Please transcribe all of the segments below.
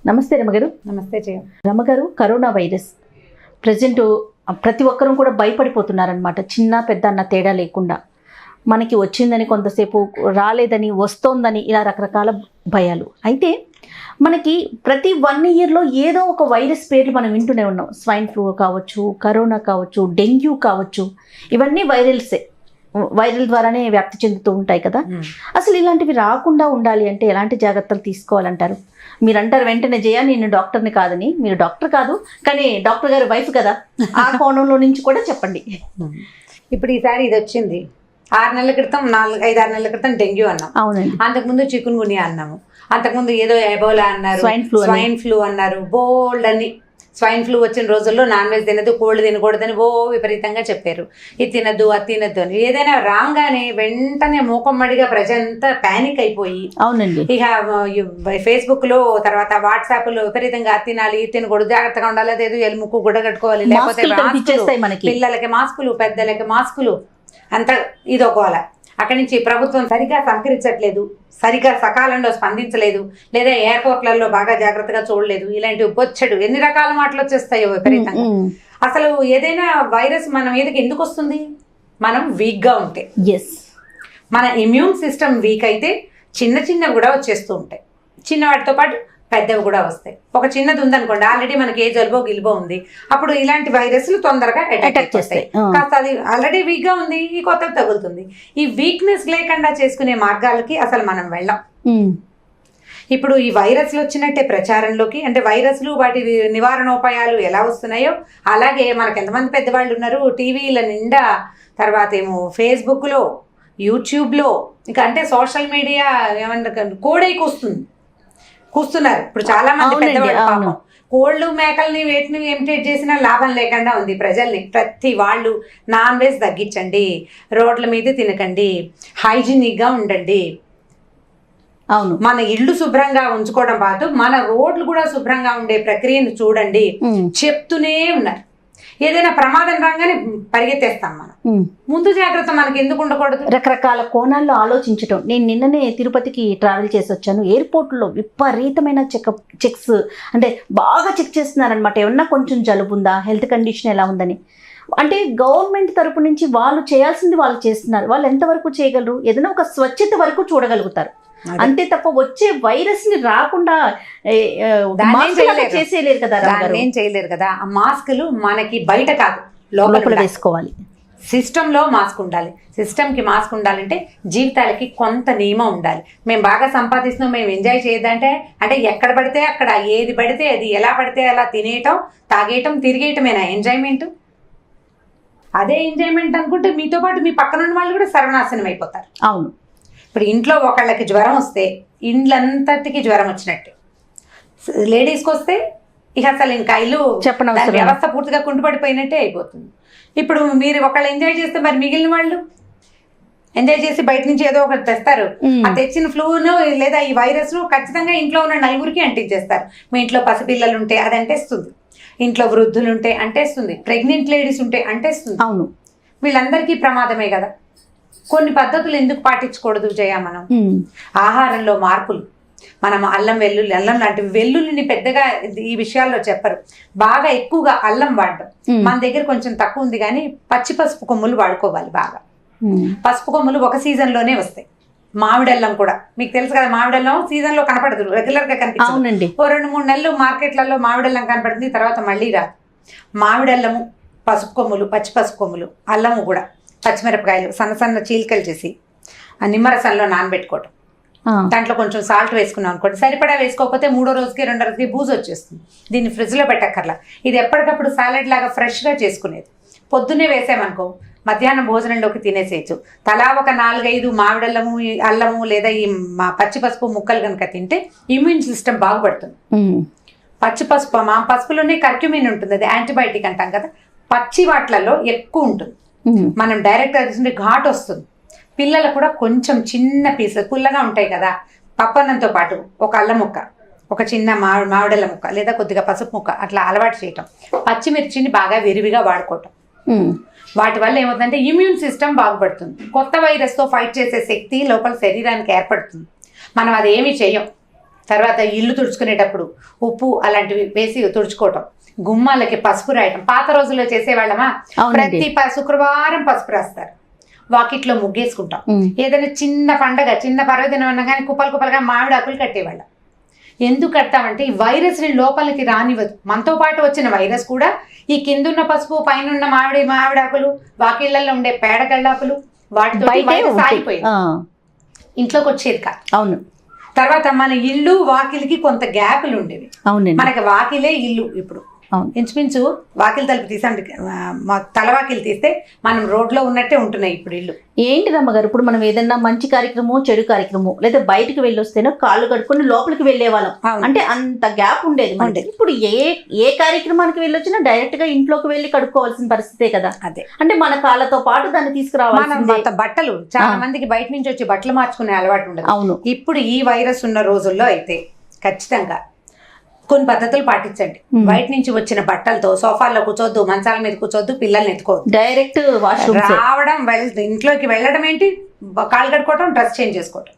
నమస్తే రమగారు. నమస్తే జయ. రమగారు, corona virus present ప్రతి ఒక్కరూ కూడా భయపడిపోతున్నారనమాట. చిన్న పెద్ద అన్న తేడా లేకుండా మనకి వచ్చిందని, కొంతసేపు రాలేదని, వస్తోందని, ఇలా రకరకాల భయాలు. అయితే మనకి ప్రతి 1 yearలో ఏదో ఒక వైరస్ పేర్లు మనం వింటూనే ఉన్నాం. స్వైన్ ఫ్లూ కావచ్చు, కరోనా కావచ్చు, డెంగ్యూ కావచ్చు, ఇవన్నీ వైరల్సే. వైరల్ ద్వారానే వ్యాప్తి చెందుతూ ఉంటాయి కదా. అసలు ఇలాంటివి రాకుండా ఉండాలి అంటే ఎలాంటి జాగ్రత్తలు తీసుకోవాలంటారు? మీరు అంటారు వెంటనే నేను డాక్టర్ని కాదని. మీరు డాక్టర్ కాదు, కానీ డాక్టర్ గారి వైఫ్ కదా. ఆ కోణంలో నుంచి కూడా చెప్పండి. ఇప్పుడు ఈసారి ఇది వచ్చింది. 6 నెలల క్రితం 5-6 నెలల క్రితం డెంగ్యూ అన్నాం. అవునండి. అంతకుముందు చికున్ గున్యా అన్నాము. అంతకుముందు ఏదో ఎబోలా అన్నారు, స్వైన్ ఫ్లూ అన్నారు. బోల్డ్ అని స్వైన్ ఫ్లూ వచ్చిన రోజుల్లో నాన్ వెజ్ తినదు, కోళ్ళు తినకూడదని విపరీతంగా చెప్పారు. ఇది తినద్దు, అది తినద్దు అని. ఏదైనా రాగానే వెంటనే మూకమ్మడిగా ప్రజంతా ప్యానిక్ అయిపోయి, అవునండి, ఇక ఫేస్బుక్ లో తర్వాత వాట్సాప్ లో విపరీతంగా అది తినాలి, ఇది తినకూడదు, జాగ్రత్తగా ఉండాలి, అదేదో ఎలుముక్కు గుడ్డ కట్టుకోవాలి, లేకపోతే పిల్లలకి మాస్కులు, పెద్దలకి మాస్కులు, అంత ఇదొకవాల. అక్కడి నుంచి ప్రభుత్వం సరిగా సహకరించట్లేదు, సరిగా సకాలంలో స్పందించలేదు, లేదా ఎయిర్పోర్ట్లలో బాగా జాగ్రత్తగా చూడలేదు. ఇలాంటి బొచ్చడు ఎన్ని రకాల మాటలు వచ్చేస్తాయో విపరీతంగా. అసలు ఏదైనా వైరస్ మన మీదకి ఎందుకు వస్తుంది? మనం వీక్గా ఉంటే. మన ఇమ్యూన్ సిస్టమ్ వీక్ అయితే చిన్న చిన్నవి కూడా వచ్చేస్తూ ఉంటాయి. చిన్న వాటితో పాటు పెద్దవి కూడా వస్తాయి. ఒక చిన్నది ఉందనుకోండి, ఆల్రెడీ మనకి ఏ జలుబో గిలుబో ఉంది, అప్పుడు ఇలాంటి వైరస్లు తొందరగా అటాక్ చేస్తాయి. కాస్త అది ఆల్రెడీ వీక్ గా ఉంది, ఈ కొత్తది తగులుతుంది. ఈ వీక్నెస్ లేకుండా చేసుకునే మార్గాలకి అసలు మనం వెళ్ళాం. ఇప్పుడు ఈ వైరస్లు వచ్చినట్టే ప్రచారంలోకి, అంటే వైరస్లు వాటి నివారణోపాయాలు ఎలా వస్తున్నాయో అలాగే మనకు ఎంతమంది పెద్దవాళ్ళు ఉన్నారు టీవీల నిండా, తర్వాత ఏమో ఫేస్బుక్లో, యూట్యూబ్లో, ఇంకా అంటే సోషల్ మీడియా ఏమన్నా కోడైకి కూస్తున్నారు. ఇప్పుడు చాలా మంది పెద్దవాళ్ళు పాపం కోళ్ళు మేకల్ని వేటిని ఇమిటేట్ చేసినా లాభం లేకుండా ఉంది ప్రజల్ని. ప్రతి వాళ్ళు నాన్ వెజ్ తగ్గించండి, రోడ్ల మీద తినకండి, హైజీనిక్గా ఉండండి, అవును, మన ఇళ్ళు శుభ్రంగా ఉంచుకోవడం పాటు మన రోడ్లు కూడా శుభ్రంగా ఉండే ప్రక్రియను చూడండి చెప్తూనే ఉన్నారు. ఏదైనా ప్రమాదం రాగానే పరిగెత్తేస్తాం మనం. ముందు జాగ్రత్త మనకి ఎందుకు ఉండకూడదు? రకరకాల కోణాల్లో ఆలోచించటం. నేను నిన్ననే తిరుపతికి ట్రావెల్ చేసి వచ్చాను. ఎయిర్పోర్ట్లో విపరీతమైన చెక్స్, అంటే బాగా చెక్ చేస్తున్నారనమాట. ఏమన్నా కొంచెం జలుబు ఉందా, హెల్త్ కండిషన్ ఎలా ఉందని. అంటే గవర్నమెంట్ తరపు నుంచి వాళ్ళు చేయాల్సింది వాళ్ళు చేస్తున్నారు. వాళ్ళు ఎంతవరకు చేయగలరు? ఏదైనా ఒక స్వచ్ఛత వరకు చూడగలుగుతారు, అంతే తప్ప వచ్చే వైరస్ ని రాకుండా చేసేయలేరు కదా. ఏం చేయలేరు కదా. ఆ మాస్కులు మనకి బయట కాదు, లోపల వేసుకోవాలి. సిస్టంలో మాస్క్ ఉండాలి. సిస్టమ్కి మాస్క్ ఉండాలంటే జీవితాలకి కొంత నియమం ఉండాలి. మేము బాగా సంపాదిస్తున్నాం, మేము ఎంజాయ్ చేయదంటే అంటే ఎక్కడ పడితే అక్కడ, ఏది పడితే అది, ఎలా పడితే అలా తినేయటం, తాగేయటం, తిరిగేయటమేనా ఎంజాయ్మెంట్? అదే ఎంజాయ్మెంట్ అనుకుంటే మీతో పాటు మీ పక్కన ఉన్న వాళ్ళు కూడా సర్వనాశనం అయిపోతారు. అవును. ఇప్పుడు ఇంట్లో ఒకళ్ళకి జ్వరం వస్తే ఇండ్లంతటికి జ్వరం వచ్చినట్టు. లేడీస్కి వస్తే ఇక అసలు ఇంకా ఇల్లు వ్యవస్థ పూర్తిగా కుంటుపడిపోయినట్టే అయిపోతుంది. ఇప్పుడు మీరు ఒకళ్ళు ఎంజాయ్ చేస్తే మరి మిగిలిన వాళ్ళు ఎంజాయ్ చేసి బయట నుంచి ఏదో ఒకటి తెస్తారు. ఆ తెచ్చిన ఫ్లూను లేదా ఈ వైరస్ ను ఖచ్చితంగా ఇంట్లో ఉన్న నలుగురికి అంటించేస్తారు. మీ ఇంట్లో పసిపిల్లలు ఉంటే అది అంటేస్తుంది, ఇంట్లో వృద్ధులు ఉంటే అంటేస్తుంది, ప్రెగ్నెంట్ లేడీస్ ఉంటే అంటేస్తుంది. అవును, వీళ్ళందరికీ ప్రమాదమే కదా. కొన్ని పద్ధతులు ఎందుకు పాటించకూడదు జయ? మనం ఆహారంలో మార్పులు, మనం అల్లం లాంటివి, వెల్లుల్లిని పెద్దగా ఈ విషయాల్లో చెప్పరు. బాగా ఎక్కువగా అల్లం వాడడం. మన దగ్గర కొంచెం తక్కువ ఉంది కానీ పచ్చి పసుపు కొమ్ములు వాడుకోవాలి బాగా. పసుపు కొమ్ములు ఒక సీజన్ లోనే వస్తాయి. మామిడల్లం కూడా మీకు తెలుసు కదా, మామిడల్లం సీజన్ లో కనపడదు, రెగ్యులర్ గా కనిపిస్తుంది. ఓ 2-3 నెలలు మార్కెట్లలో మామిడల్లం కనపడుతుంది, తర్వాత మళ్ళీ రాదు. మామిడల్లము, పసుపు కొమ్ములు, పచ్చి పసుపు కొమ్ములు, అల్లము కూడా, పచ్చిమిరపకాయలు సన్న సన్న చీలికలు చేసి ఆ నిమ్మరసంలో నానబెట్టుకోవటం. దాంట్లో కొంచెం సాల్ట్ వేసుకున్నాం అనుకోండి, సరిపడా వేసుకోకపోతే 3వ రోజుకి 2వ రోజుకి బూజు వచ్చేస్తుంది. దీన్ని ఫ్రిడ్జ్లో పెట్టక్కర్లా. ఇది ఎప్పటికప్పుడు సాలెడ్ లాగా ఫ్రెష్గా చేసుకునేది. పొద్దున్నే వేసామనుకో మధ్యాహ్నం భోజనంలోకి తినేసేయచ్చు. తలా ఒక 4-5 మామిడల్లము, అల్లము లేదా ఈ పచ్చి పసుపు ముక్కలు కనుక తింటే ఇమ్యూన్ సిస్టమ్ బాగుపడుతుంది. పచ్చి పసుపు, మా పసుపులోనే కర్క్యూమిన్ ఉంటుంది, అది యాంటీబయాటిక్ అంటాం కదా. పచ్చి వాటిలలో ఎక్కువ ఉంటుంది. మనం డైరెక్ట్ అది ఘాట్ వస్తుంది. పిల్లలకు కూడా కొంచెం చిన్న పీసులు పుల్లగా ఉంటాయి కదా, పప్పన్నంతో పాటు ఒక అల్లం ముక్క, ఒక చిన్న మామిడల్ల ముక్క లేదా కొద్దిగా పసుపు ముక్క అట్లా అలవాటు చేయటం. పచ్చిమిర్చిని బాగా విరివిగా వాడుకోవటం. వాటి వల్ల ఏమవుతుందంటే ఇమ్యూన్ సిస్టమ్ బాగుపడుతుంది. కొత్త వైరస్తో ఫైట్ చేసే శక్తి లోపల శరీరానికి ఏర్పడుతుంది. మనం అదేమీ చేయం. తర్వాత ఇల్లు తుడుచుకునేటప్పుడు ఉప్పు అలాంటివి వేసి తుడుచుకోవటం, గుమ్మాలకి పసుపు రాయటం. పాత రోజుల్లో చేసేవాళ్ళమా, ప్రతి శుక్రవారం పసుపు రాస్తారు. వాకిట్లో ముగ్గేసుకుంటాం. ఏదైనా చిన్న పండగ, చిన్న పర్వదినం అన్నా కానీ కుప్పలుగా మామిడి ఆకులు కట్టేవాళ్ళం. ఎందుకు కడతామంటే ఈ వైరస్ని లోపలికి రానివ్వదు. మనతో పాటు వచ్చిన వైరస్ కూడా ఈ కిందున్న పసుపు, పైన మామిడాకులు, వాకిళ్లలో ఉండే పేడ గళ్ళాకులు, వాటితో వైరస్ ఆగిపోయింది, ఇంట్లోకి వచ్చేది కాదు. అవును. తర్వాత మన ఇల్లు వాకిలికి కొంత గ్యాపులు ఉండేవి. మనకి వాకిలే ఇల్లు. ఇప్పుడు ఇంచుమించు వాకిలి తలుపు తీసండి, తలవాకిలు తీస్తే మనం రోడ్లో ఉన్నట్టే ఉంటున్నాయి ఇప్పుడు ఇల్లు. ఏంటి రమ్మగారు, ఇప్పుడు మనం ఏదన్నా మంచి కార్యక్రమం, చెడు కార్యక్రమం, లేదా బయటకు వెళ్ళొస్తేనో కాళ్ళు కడుక్కొని లోపలికి వెళ్ళే వాళ్ళం. అంటే అంత గ్యాప్ ఉండేది. ఇప్పుడు ఏ కార్యక్రమానికి వెళ్ళొచ్చినా డైరెక్ట్ గా ఇంట్లోకి వెళ్ళి కడుక్కోవాల్సిన పరిస్థితే కదా. అదే అంటే మన కాళ్ళతో పాటు దాన్ని తీసుకురావాలి. బట్టలు చాలా మందికి బయట నుంచి వచ్చి బట్టలు మార్చుకునే అలవాటు ఉండదు. అవును. ఇప్పుడు ఈ వైరస్ ఉన్న రోజుల్లో అయితే ఖచ్చితంగా కొన్ని పద్ధతులు పాటించండి. బయట నుంచి వచ్చిన బట్టలతో సోఫాల్లో కూర్చోద్దు, మంచాల మీద కూర్చోద్దు, పిల్లల్ని ఎత్తుకోవద్దు. డైరెక్ట్ రావడం, ఇంట్లోకి వెళ్ళడం ఏంటి, కాళ్ళు కడుక్కోవటం, డ్రెస్ చేంజ్ చేసుకోవటం,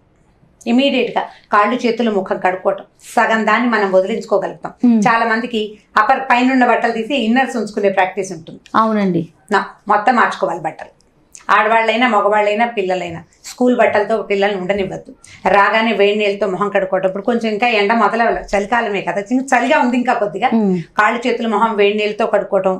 ఇమీడియట్ గా కాళ్ళు చేతులు ముఖం కడుక్కోవటం. సగం దాన్ని మనం వదిలించుకోగలుగుతాం. చాలా మందికి పైన బట్టలు తీసి ఇన్నర్స్ ఉంచుకునే ప్రాక్టీస్ ఉంటుంది. అవునండి. మొత్తం మార్చుకోవాలి బట్టలు. ఆడవాళ్ళైనా మగవాళ్ళైనా పిల్లలైనా స్కూల్ బట్టలతో పిల్లల్ని ఉండనివ్వద్దు. రాగానే వేడి నీళ్ళతో మొహం కడుక్కోవటం. ఇప్పుడు కొంచెం ఇంకా ఎండ మొదలవ్వాలి, చలికాలమే కదా, చలిగా ఉంది ఇంకా కొద్దిగా. కాళ్ళు చేతులు మొహం వేడి నీళ్ళతో కడుక్కోవటం.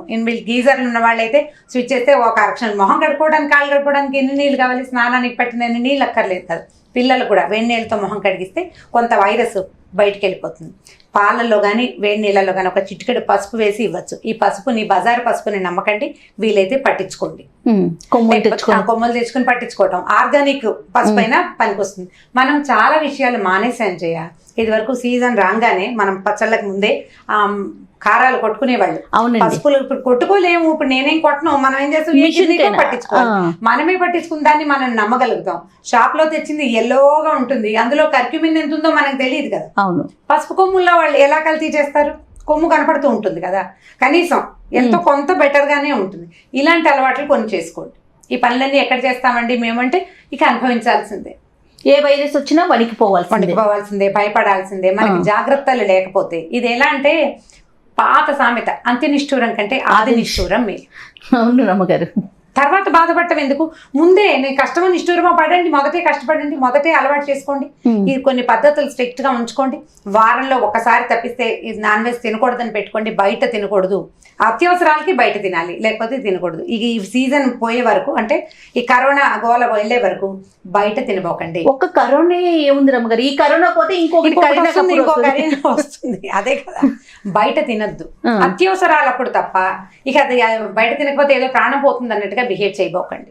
గీజర్లు ఉన్న వాళ్ళైతే స్విచ్ చేస్తే ఒక అరక్షణ మొహం కడుక్కోవడానికి, కాళ్ళు కడుక్కోవడానికి ఎన్ని నీళ్ళు కావాలి, స్నానానికి పట్టిన ఎన్ని నీళ్ళు అక్కర్లేదు కదా. పిల్లలు కూడా వేడి నీళ్ళతో మొహం కడిగిస్తే కొంత వైరస్ బయటికి వెళ్ళిపోతుంది. పాలల్లో కానీ వేడి నీళ్ళలో కానీ ఒక చిటికెడు పసుపు వేసి ఇవ్వచ్చు. ఈ పసుపుని బజారు పసుపుని నమ్మకండి, వీలైతే పట్టించుకోండి. కొమ్మలు తెచ్చుకుని పట్టించుకోవటం. ఆర్గానిక్ పసుపు అయినా పనికొస్తుంది. మనం చాలా విషయాలు మానేసాం చేయ. ఇది వరకు సీజన్ రాగానే మనం పచ్చళ్ళకి ముందే కారాలు కొట్టుకునేవాళ్ళు. పసుపులు ఇప్పుడు కొట్టుకోలేము. ఇప్పుడు నేనేం కొట్టను, మనం ఏం చేస్తాం, పట్టించుకోవాలి. మనమే పట్టించుకున్న దాన్ని మనం నమ్మగలుగుతాం. షాప్ లో తెచ్చింది ఎల్లోగా ఉంటుంది, అందులో కర్క్యూమిన్ ఎంత ఉందో మనకు తెలియదు కదా. అవును. పసుపు కొమ్ముల్లో వాళ్ళు ఎలా కల్తీ చేస్తారు, కొమ్ము కనపడుతూ ఉంటుంది కదా, కనీసం ఎంతో కొంత బెటర్ గానే ఉంటుంది. ఇలాంటి అలవాట్లు కొన్ని చేసుకోండి. ఈ పనులన్నీ ఎక్కడ చేస్తామండి మేమంటే ఇక అనుభవించాల్సిందే. ఏ వైరస్ వచ్చినా వణికిపోవాల్సిందే, భయపడాల్సిందే. మనకి జాగ్రత్తలు లేకపోతే ఇది ఎలా అంటే పాత సామెత, అంత్యనిష్ఠూరం కంటే ఆది నిష్ఠూరం మేలు. అవును రమ్మగారు. తర్వాత బాధపడటం ఎందుకు, ముందే నేను కష్టమో నిష్ఠూరమో పడండి, మొదటే కష్టపడండి, మొదటే అలవాటు చేసుకోండి. ఇది కొన్ని పద్ధతులు స్ట్రిక్ట్ గా ఉంచుకోండి. వారంలో ఒకసారి తప్పిస్తే ఇది నాన్ వెజ్ తినకూడదని పెట్టుకోండి. బయట తినకూడదు, అత్యవసరాలకి బయట తినాలి, లేకపోతే తినకూడదు. ఈ సీజన్ పోయే వరకు, అంటే ఈ కరోనా గోల వెళ్ళే వరకు బయట తినబోకండి. ఒక్క కరోనా ఏముంది రమ్మగారు, ఈ కరోనా పోతే ఇంకో కరోనా వస్తుంది. అదే కదా, బయట తినద్దు అత్యవసరాలు అప్పుడు తప్ప. ఇక అది బయట తినకపోతే ఏదో ప్రాణం పోతుంది అన్నట్టుగా బిహేవ్ చేయబోకండి.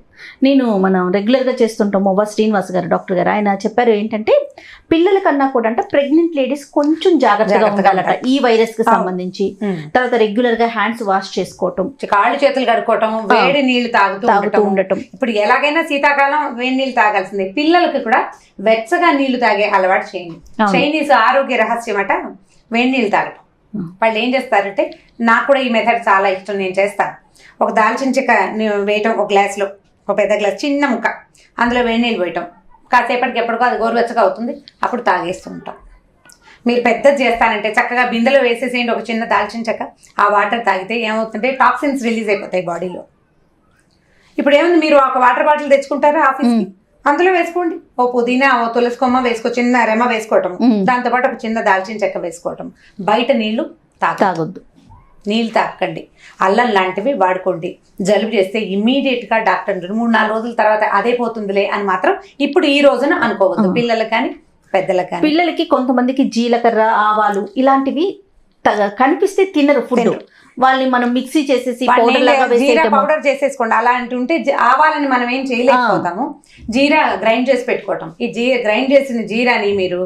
మనం రెగ్యులర్గా చేస్తుంటాం. శ్రీనివాస్ గారు, డాక్టర్ గారు, ఆయన చెప్పారు ఏంటంటే పిల్లల కన్నా కూడా అంటే ప్రెగ్నెంట్ లేడీస్ కొంచెం జాగ్రత్తగా ఉండాలట ఈ వైరస్ కి సంబంధించి. తర్వాత రెగ్యులర్ గా హ్యాండ్స్ వాష్ చేసుకోవటం, కాళ్ళు చేతులు కడుక్కోవటం, వేడి నీళ్లు తాగుతూ ఉండటం. ఇప్పుడు ఎలాగైనా శీతాకాలం వేడి నీళ్లు తాగాల్సిందే. పిల్లలకి కూడా వెచ్చగా నీళ్లు తాగే అలవాటు చేయండి. చైనీస్ ఆరోగ్య రహస్యం అట వేడి నీళ్లు తాగటం. వాళ్ళు ఏం చేస్తారంటే, నాకు కూడా ఈ మెథడ్ చాలా ఇష్టం, నేను చేస్తాను. ఒక దాల్చిన చెక్క వేయటం, ఒక గ్లాస్లో, ఒక పెద్ద గ్లాస్ చిన్న ముక్క, అందులో వేడి నీళ్ళు పోయటం. కాసేపటికి ఎప్పటికో అది గోరువెచ్చగా అవుతుంది, అప్పుడు తాగేస్తూ ఉంటాం. మీరు పెద్దది చేస్తానంటే చక్కగా బిందెలో వేసేసేయండి ఒక చిన్న దాల్చిన చెక్క. ఆ వాటర్ తాగితే ఏమవుతుంటే టాక్సిన్స్ రిలీజ్ అయిపోతాయి బాడీలో. ఇప్పుడు ఏముంది, మీరు ఒక వాటర్ బాటిల్ తెచ్చుకుంటారా ఆఫీస్కి, అందులో వేసుకోండి. ఓ పుదీనా, ఓ తులసి కొమ్మ వేసుకో, చిన్న రెమ్మ వేసుకోవటం, దాంతోపాటు ఒక చిన్న దాల్చిన చెక్క వేసుకోవటం. బయట నీళ్లు తాగొద్దు, నీళ్ళు తాకండి. అల్లం లాంటివి వాడుకోండి. జలుబు చేస్తే ఇమ్మీడియట్గా డాక్టర్ 3-4 రోజుల తర్వాత అదే పోతుందిలే అని మాత్రం ఇప్పుడు ఈ రోజున అనుకోవద్దు. పిల్లలకు కానీ పెద్దలకు కానీ. పిల్లలకి కొంతమందికి జీలకర్ర, ఆవాలు ఇలాంటివి కనిపిస్తే తినరు ఫుడ్. వాళ్ళని మనం మిక్సీ చేసేసి పౌడర్ చేసేసుకోండి. అలాంటి ఉంటే ఆవాలని మనం ఏం చేయలేకపోతాము. జీరా గ్రైండ్ చేసి పెట్టుకోవటం. ఈ గ్రైండ్ చేసిన జీరాని మీరు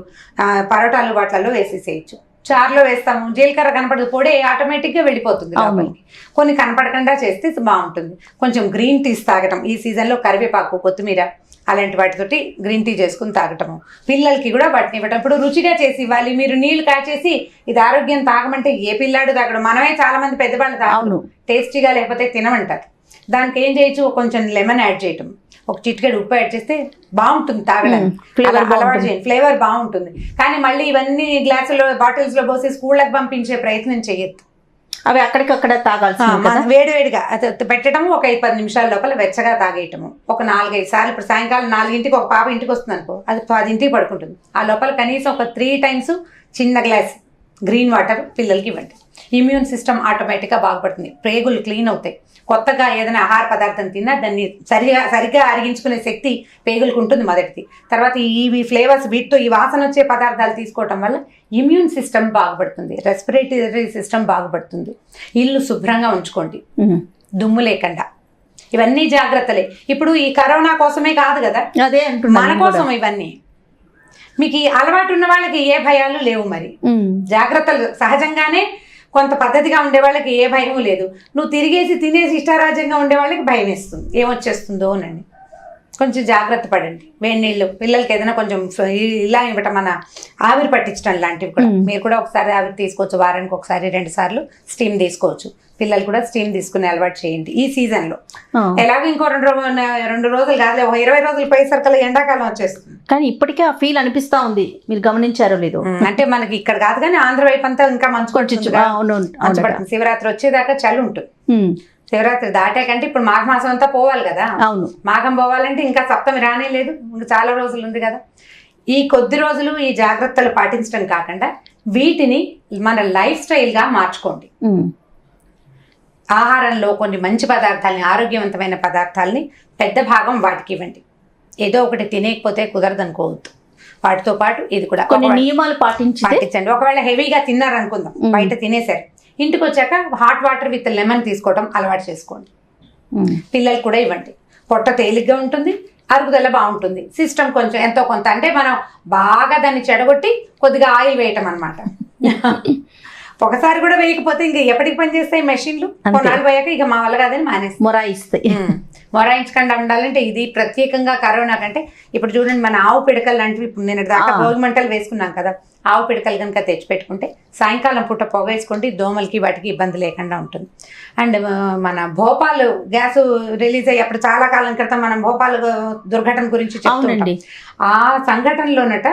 పరోటాలు వాటిలలో వేసేసేయచ్చు. చారులో వేస్తాము, జీలకర్ర కనపడదు, పొడి ఆటోమేటిక్గా వెళ్ళిపోతుంది. కొన్ని కనపడకుండా చేస్తే బాగుంటుంది. కొంచెం గ్రీన్ టీస్ తాగటం ఈ సీజన్లో, కరివేపాకు, కొత్తిమీర అలాంటి వాటితోటి గ్రీన్ టీ చేసుకుని తాగటము. పిల్లలకి కూడా వాటిని ఇవ్వటం. ఇప్పుడు రుచిగా చేసి ఇవ్వాలి. మీరు నీళ్లు కాచేసి ఇది ఆరోగ్యం తాగమంటే ఏ పిల్లాడు తాగడం. మనమే చాలా మంది పెద్దవాళ్ళు తాగను, టేస్టీగా లేకపోతే తినమంటారు. దానికి ఏం చేయొచ్చు, కొంచెం లెమన్ యాడ్ చేయటం, ఒక చిటికెడు ఉప్పు యాడ్ చేస్తే బాగుంటుంది తాగడానికి. అలవాటు చేయండి, ఫ్లేవర్ బాగుంటుంది. కానీ మళ్ళీ ఇవన్నీ గ్లాసులో బాటిల్స్లో పోసి స్కూళ్ళకి పంపించే ప్రయత్నం చేయొద్దు. అవి అక్కడికక్కడ తాగాల్సింది, వేడివేడిగా పెట్టడము, ఒక 5-10 నిమిషాల లోపల వెచ్చగా తాగేయటము. ఒక 4-5 సార్లు. ఇప్పుడు సాయంకాలం 4ంటికి ఒక పాప ఇంటికి వస్తుంది అనుకో, అది 10ంటికి పడుకుంటుంది. ఆ లోపల కనీసం ఒక 3 times చిన్న గ్లాస్ గ్రీన్ వాటర్ పిల్లలకి ఇవ్వండి. ఇమ్యూన్ సిస్టమ్ ఆటోమేటిక్గా బాగుపడుతుంది, ప్రేగులు క్లీన్ అవుతాయి. కొత్తగా ఏదైనా ఆహార పదార్థం తిన్నా దాన్ని సరిగ్గా అరిగించుకునే శక్తి పేగులకు ఉంటుంది మొదటిది. తర్వాత ఈ ఫ్లేవర్స్, వీటితో ఈ వాసన వచ్చే పదార్థాలు తీసుకోవటం వల్ల ఇమ్యూన్ సిస్టమ్ బాగుపడుతుంది, రెస్పిరేటరీ సిస్టమ్ బాగుపడుతుంది. ఇల్లు శుభ్రంగా ఉంచుకోండి, దుమ్ము లేకుండా. ఇవన్నీ జాగ్రత్తలే. ఇప్పుడు ఈ కరోనా కోసమే కాదు కదా, అదే మన కోసం ఇవన్నీ. మీకు ఈ అలవాటు ఉన్న వాళ్ళకి ఏ భయాలు లేవు. మరి జాగ్రత్తలు సహజంగానే కొంత పద్ధతిగా ఉండే వాళ్ళకి ఏ భయం లేదు. నువ్వు తినేసి ఇష్టారాజ్యంగా ఉండే వాళ్ళకి భయం వేస్తుంది, ఏమొచ్చేస్తుందో అని. కొంచెం జాగ్రత్త పడండి. వేడి నీళ్ళు పిల్లలకి ఏదైనా కొంచెం ఇలా ఇవ్వటం, మన ఆవిరి పట్టించడం లాంటివి కూడా. మీరు కూడా ఒకసారి ఆవిరి తీసుకోవచ్చు, వారానికి ఒకసారి 2 సార్లు స్టీమ్ తీసుకోవచ్చు. పిల్లలు కూడా స్టీమ్ తీసుకునే అలవాటు చేయండి ఈ సీజన్లో. ఎలాగో ఇంకో 2 రోజులు కాదు, 20 రోజులు పోయేసరికి ఎండాకాలం వచ్చేస్తుంది. కానీ ఇప్పటికే ఆ ఫీల్ అనిపిస్తా ఉంది, మీరు గమనించారో లేదో. అంటే మనకి ఇక్కడ కాదు కానీ ఆంధ్ర వైపు అంతా ఇంకా మంచు పడుతుంది. శివరాత్రి వచ్చేదాకా చలి ఉంటుంది. శివరాత్రి దాటాకంటే ఇప్పుడు మాఘమాసం అంతా పోవాలి కదా. అవును, మాఘం పోవాలంటే ఇంకా సప్తమి రానే లేదు, ఇంకా చాలా రోజులు ఉంది కదా. ఈ కొద్ది రోజులు ఈ జాగ్రత్తలు పాటించడం కాకుండా వీటిని మన లైఫ్ స్టైల్గా మార్చుకోండి. ఆహారంలో కొన్ని మంచి పదార్థాలని, ఆరోగ్యవంతమైన పదార్థాలని పెద్ద భాగం వాటికి ఇవ్వండి. ఏదో ఒకటి తినేకపోతే కుదరదు అనుకోవద్దు. వాటితో పాటు ఇది కూడా కొన్ని నియమాలు పాటించండి. ఒకవేళ హెవీగా తిన్నారనుకుందాం, బయట తినేసారు, ఇంటికి వచ్చాక హాట్ వాటర్ విత్ లెమన్ తీసుకోవడం అలవాటు చేసుకోండి. పిల్లలు కూడా ఇవ్వండి. పొట్ట తేలిగ్గా ఉంటుంది, అరుగుదల బాగుంటుంది, సిస్టమ్ కొంచెం ఎంతో కొంత. అంటే మనం బాగా దాన్ని చెడగొట్టి కొద్దిగా ఆయిల్ వేయటం అనమాట. ఒకసారి కూడా వేయకపోతే ఇంక ఎప్పటికి పని చేస్తాయి మెషిన్లు. కొన్నాళ్ళు పోయాక ఇక మా వల్ల కాదని మానేస్తాయి, మొరాయిస్తాయి. మొరాయించకుండా ఉండాలంటే ఇది ప్రత్యేకంగా కరోనా కంటే ఇప్పుడు చూడండి, మన ఆవు పిడకలు లాంటివి ఇప్పుడు నేను దాకా భోగి మంటలు వేసుకున్నాం కదా, ఆవు పిడకలు కనుక తెచ్చిపెట్టుకుంటే సాయంకాలం పూట పొగ వేసుకోండి, దోమలకి వాటికి ఇబ్బంది లేకుండా ఉంటుంది. అండ్ మన భోపాల్ గ్యాస్ రిలీజ్ అయ్యి అప్పుడు చాలా కాలం క్రితం మనం భోపాల్ దుర్ఘటన గురించి చెప్తుంటాం. ఆ సంఘటనలోనట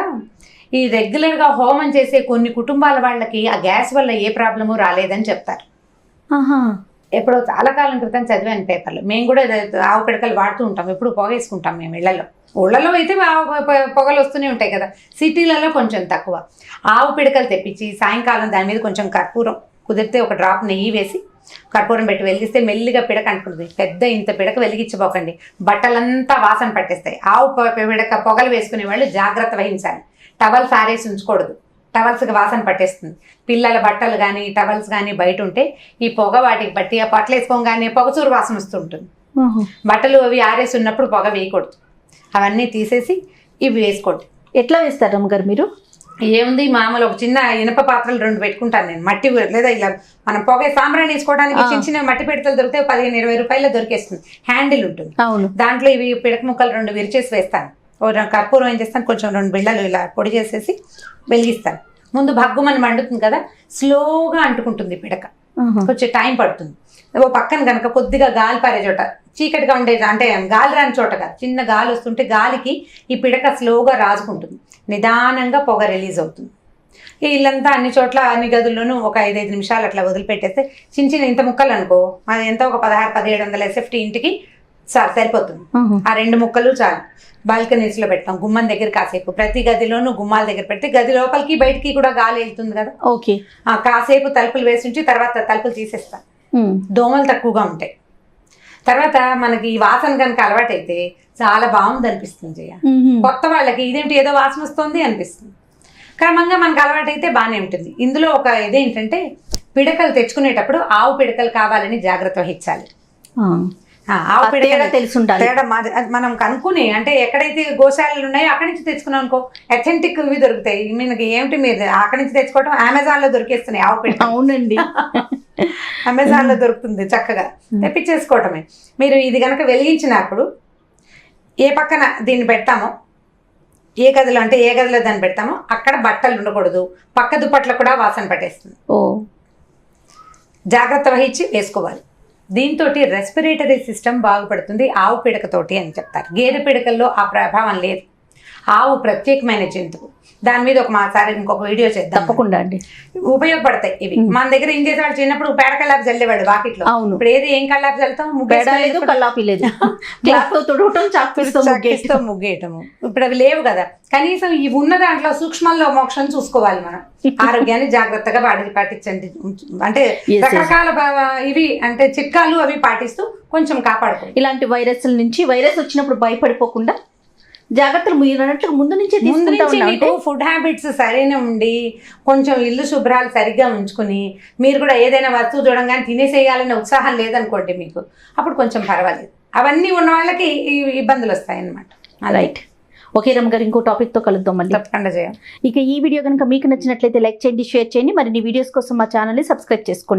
ఈ రెగ్యులర్గా హోమం చేసే కొన్ని కుటుంబాల వాళ్ళకి ఆ గ్యాస్ వల్ల ఏ ప్రాబ్లము రాలేదని చెప్తారు. ఎప్పుడో చాలా కాలం క్రితం చదివాను పేపర్లో. మేము కూడా ఆవు పిడకలు వాడుతూ ఉంటాం, ఎప్పుడు పొగ వేసుకుంటాం మేము ఇళ్లలో. ఊళ్ళలో అయితే పొగలు వస్తూనే ఉంటాయి కదా, సిటీలలో కొంచెం తక్కువ. ఆవు పిడకలు తెప్పించి సాయంకాలం దాని మీద కొంచెం కర్పూరం, కుదిరితే ఒక డ్రాప్ నెయ్యి వేసి కర్పూరం పెట్టి వెలిగిస్తే మెల్లిగా పిడక అంటుకుంటుంది. పెద్ద ఇంత పిడక వెలిగించబోకండి, బట్టలంతా వాసన పట్టేస్తాయి. ఆవు పిడక పొగలు వేసుకునే వాళ్ళు జాగ్రత్త వహించాలి. టవల్స్ ఆరేసి ఉంచకూడదు, టవల్స్కి వాసన పట్టేస్తుంది. పిల్లల బట్టలు కానీ టవల్స్ కానీ బయట ఉంటే ఈ పొగ వాటికి బట్టి ఆ బట్టలు వేసుకోగానే పొగచూరు వాసన వస్తుంటుంది. బట్టలు అవి ఆరేసి ఉన్నప్పుడు పొగ వేయకూడదు, అవన్నీ తీసేసి ఇవి వేసుకోండి. ఎట్లా వేస్తారు అమ్మగారు మీరు? ఏముంది, మామూలు ఒక చిన్న ఇనప పాత్రలు 2 పెట్టుకుంటాను నేను. మట్టి లేదా ఇలా మనం పొగ సాంబ్రాణి వేసుకోవడానికి చిన్న చిన్న మట్టి పిడతలు దొరికితే 15-20 రూపాయలు దొరికేస్తుంది. హ్యాండిల్ ఉంటుంది, దాంట్లో ఇవి పిడక ముక్కలు 2 విరిచేసి వేస్తాను. కర్పూరం ఏం చేస్తాను, కొంచెం 2 బిళ్ళలు ఇలా పొడి చేసేసి వెలిగిస్తాను. ముందు భగ్గుమని మండుతుంది కదా, స్లోగా అంటుకుంటుంది పిడక, కొంచెం టైం పడుతుంది. ఓ పక్కన కనుక కొద్దిగా గాలి పారే చోట, చీకటిగా ఉండే అంటే గాలి రాని చోట కాదు, చిన్న గాలి వస్తుంటే గాలికి ఈ పిడక స్లోగా రాజుకుంటుంది, నిదానంగా పొగ రిలీజ్ అవుతుంది. ఈ ఇల్లంతా అన్ని చోట్ల అన్ని గదుల్లోనూ ఒక 5-5 నిమిషాలు అట్లా వదిలిపెట్టేస్తే చిన్న చిన్న ఇంత ముక్కలు అనుకో, అది ఎంత ఒక 1600-1700 SFT ఇంటికి సరిపోతుంది. ఆ 2 ముక్కలు చాలు. బాల్కనీస్లో పెడతాం, గుమ్మం దగ్గర కాసేపు, ప్రతి గదిలోనూ గుమ్మాల దగ్గర పెడితే గది లోపలికి బయటికి కూడా గాలి వెళ్తుంది కదా. ఓకే, కాసేపు తలుపులు వేసి ఉంచి తర్వాత తలుపులు తీసేస్తాం, దోమలు తక్కువగా ఉంటాయి. తర్వాత మనకి ఈ వాసన కనుక అలవాటైతే చాలా బాగుంది అనిపిస్తుంది. కొత్త వాళ్ళకి ఇదేంటి ఏదో వాసన వస్తుంది అనిపిస్తుంది. క్రమంగా మనకు అలవాటైతే బాగానే ఉంటుంది. ఇందులో ఒక ఇదేంటంటే పిడకలు తెచ్చుకునేటప్పుడు ఆవు పిడకలు కావాలని జాగ్రత్త వహించాలి. ఆవు పిడక తెలిసి ఉండాలి. మనం కనుక్కుని అంటే ఎక్కడైతే గోశాలలు ఉన్నాయో అక్కడి నుంచి తెచ్చుకున్నాం అనుకో, అథెంటిక్ ఇవి దొరుకుతాయి. మీకు ఏమిటి మీరు అక్కడి నుంచి తెచ్చుకోవటం, అమెజాన్లో దొరికేస్తున్నాయి ఆవు పిడక. అవునండి, అమెజాన్లో దొరుకుతుంది, చక్కగా తెప్పించేసుకోవటమే. మీరు ఇది కనుక వెలిగించినప్పుడు ఏ పక్కన దీన్ని పెడతామో, ఏ గదిలో అంటే ఏ గదిలో దాన్ని పెడతామో అక్కడ బట్టలు ఉండకూడదు, పక్క దుప్పట్లు కూడా వాసన పట్టేస్తుంది. జాగ్రత్త వహించి వేసుకోవాలి. దీంతో రెస్పిరేటరీ సిస్టమ్ బాగుపడుతుంది ఆవు పిడకతోటి అని చెప్తారు. గేదె పిడకల్లో ఆ ప్రభావం లేదు. ఆవు ప్రత్యేకమైన జంతువు. దాని మీద మాసారి ఇంకొక వీడియో చేద్దాం. తప్పకుండా అండి, ఉపయోగపడతాయి ఇవి. మన దగ్గర ఏం చేసేవాడు, చిన్నప్పుడు పేడ కల్లాపి చల్లేవాడు వాకిట్లో. అవును. ఇప్పుడు ఏది ఏం కల్లాపి చల్లుతాం, పేడ లేదు, కల్లాపి లేదు, క్లాత్ తో తుడవటం, చాక్పీస్తో ముగ్గేయటము. ఇప్పుడు అవి లేవు కదా. కనీసం ఇవి ఉన్న దాంట్లో సూక్ష్మంలో మోక్షం చూసుకోవాలి మనం. ఆరోగ్యాన్ని జాగ్రత్తగా పాటించండి. అంటే రకరకాల ఇవి అంటే చిట్కాలు అవి పాటిస్తూ కొంచెం కాపాడుకోండి. ఇలాంటి వైరస్ల నుంచి, వైరస్ వచ్చినప్పుడు భయపడిపోకుండా జాగ్రత్తలు మీరు అన్నట్లు ముందు నుంచే మీకు ఫుడ్ హ్యాబిట్స్ సరైన ఉండి కొంచెం ఇల్లు శుభ్రాలు సరిగ్గా ఉంచుకుని, మీరు కూడా ఏదైనా వస్తువు చూడంగానే తినేసేయాలనే ఉత్సాహం లేదనుకోండి మీకు, అప్పుడు కొంచెం పర్వాలేదు. అవన్నీ ఉన్న వాళ్ళకి ఈ ఇబ్బందులు వస్తాయన్నమాట. రైట్. ఓకే రమ్మ గారు, ఇంకో టాపిక్తో కలుద్దాం మళ్ళీ. తప్పకుండా చేయాలి. ఇక ఈ వీడియో కనుక మీకు నచ్చినట్లయితే లైక్ చేయండి, షేర్ చేయండి. మరిన్ని వీడియోస్ కోసం మా ఛానల్ని సబ్స్క్రైబ్ చేసుకోండి.